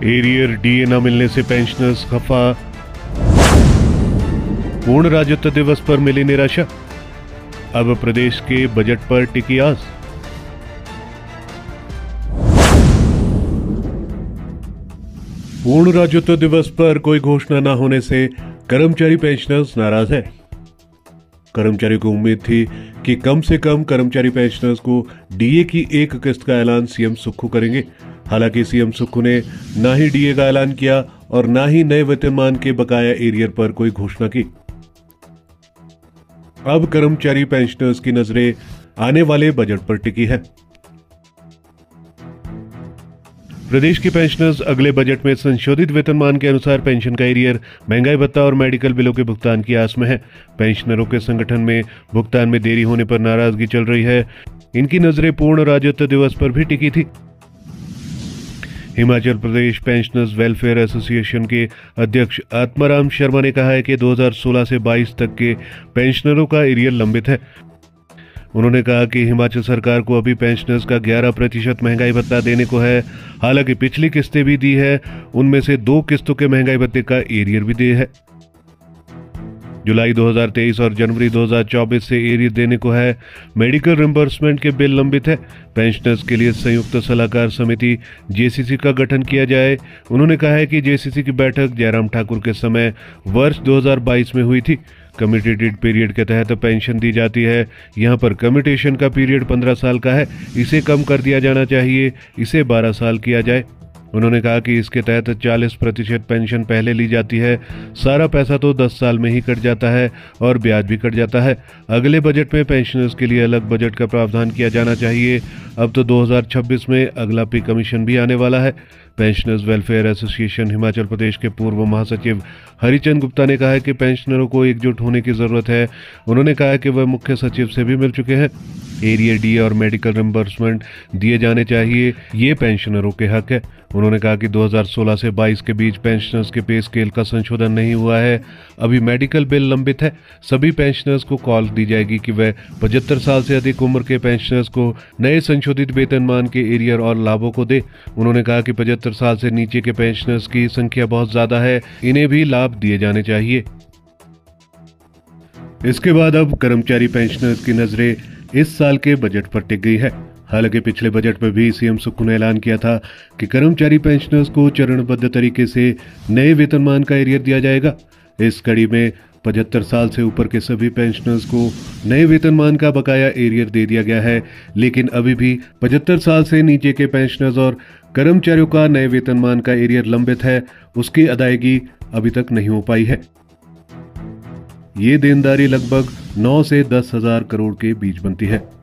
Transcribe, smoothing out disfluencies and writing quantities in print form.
Arrear DA न मिलने से पेंशनर्स खफा। पूर्ण राज्यत्व दिवस पर मिली निराशा, अब प्रदेश के बजट पर टिकी आस। पूर्ण राज्यत्व दिवस पर कोई घोषणा न होने से कर्मचारी पेंशनर्स नाराज है। कर्मचारियों को उम्मीद थी कि कम से कम कर्मचारी पेंशनर्स को डीए की एक किस्त का ऐलान सीएम सुक्खू करेंगे। हालांकि सीएम सुक्खू ने ना ही डीए का ऐलान किया और ना ही नए वेतनमान के बकाया एरियर पर कोई घोषणा की। अब कर्मचारी पेंशनर्स की नजरें आने वाले बजट पर टिकी है। प्रदेश के पेंशनर्स अगले बजट में संशोधित वेतनमान के अनुसार पेंशन का एरियर, महंगाई भत्ता और मेडिकल बिलों के भुगतान की आस में है। पेंशनरों के संगठन में भुगतान में देरी होने पर नाराजगी चल रही है। इनकी नजरें पूर्ण राज्यत्व दिवस पर भी टिकी थी। Himachal Pradesh pensioners welfare association के अध्यक्ष आत्माराम शर्मा ने कहा है कि 2016 से 22 तक के पेंशनरों का एरियर लंबित है। उन्होंने कहा कि हिमाचल सरकार को अभी पेंशनर्स का 11% महंगाई भत्ता देने को है। हालांकि पिछली किस्तें भी दी है, उनमें से 2 किस्तों के महंगाई भत्ते का एरियर भी दिए है। जुलाई 2023 और जनवरी 2024 से एरियर देने को है। मेडिकल रिम्बर्समेंट के बिल लंबित है। पेंशनर्स के लिए संयुक्त सलाहकार समिति जेसीसी का गठन किया जाए। उन्होंने कहा है कि जेसीसी की बैठक जयराम ठाकुर के समय वर्ष 2022 में हुई थी। कम्यूटेटेड पीरियड के तहत पेंशन दी जाती है। यहां पर कम्यूटेशन का पीरियड 15 साल का है, इसे कम कर दिया जाना चाहिए, इसे 12 साल किया जाए। उन्होंने कहा कि इसके तहत 40% पेंशन पहले ली जाती है। सारा पैसा तो 10 साल में ही कट जाता है और ब्याज भी कट जाता है। अगले बजट में पेंशनर्स के लिए अलग बजट का प्रावधान किया जाना चाहिए। अब तो 2026 में अगला पे कमीशन भी आने वाला है। Pensioners welfare association Himachal Pradesh के पूर्व महासचिव हरिचंद गुप्ता ने कहा है कि पेंशनरों को एकजुट होने की जरूरत है। उन्होंने कहा कि वह मुख्य सचिव से भी मिल चुके हैं। एरियर डीए और मेडिकल रिम्बर्समेंट दिए जाने चाहिए, ये पेंशनरों के हक है। उन्होंने कहा कि 2016 से 22 के बीच पेंशनर्स के पे स्केल का संशोधन नहीं हुआ है। अभी मेडिकल बिल लंबित है। सभी पेंशनर्स को कॉल दी जाएगी कि वह 75 साल से अधिक उम्र के पेंशनर्स को नए संशोधित वेतनमान के एरियर और लाभों को दे। उन्होंने कहा कि 75 साल से नीचे के पेंशनर्स की संख्या बहुत ज्यादा है, इन्हें भी लाभ दिए जाने चाहिए। इसके बाद अब कर्मचारी पेंशनर्स की नजरें इस साल के बजट पर टिक गई है। हालांकि पिछले बजट में भी सीएम सुक्खू ने ऐलान किया था कि कर्मचारी पेंशनर्स को चरणबद्ध तरीके से नए वेतनमान का एरियर दिया जाएगा। इस कड़ी में 75 साल से ऊपर के सभी पेंशनर्स को नए वेतनमान का बकाया एरियर दे दिया गया है, लेकिन अभी भी 75 साल से नीचे के पेंशनर्स और कर्मचारियों का नए वेतनमान का एरियर लंबित है। उसकी अदायगी अभी तक नहीं हो पाई है। ये देनदारी लगभग 9 से 10 हजार करोड़ के बीच बनती है।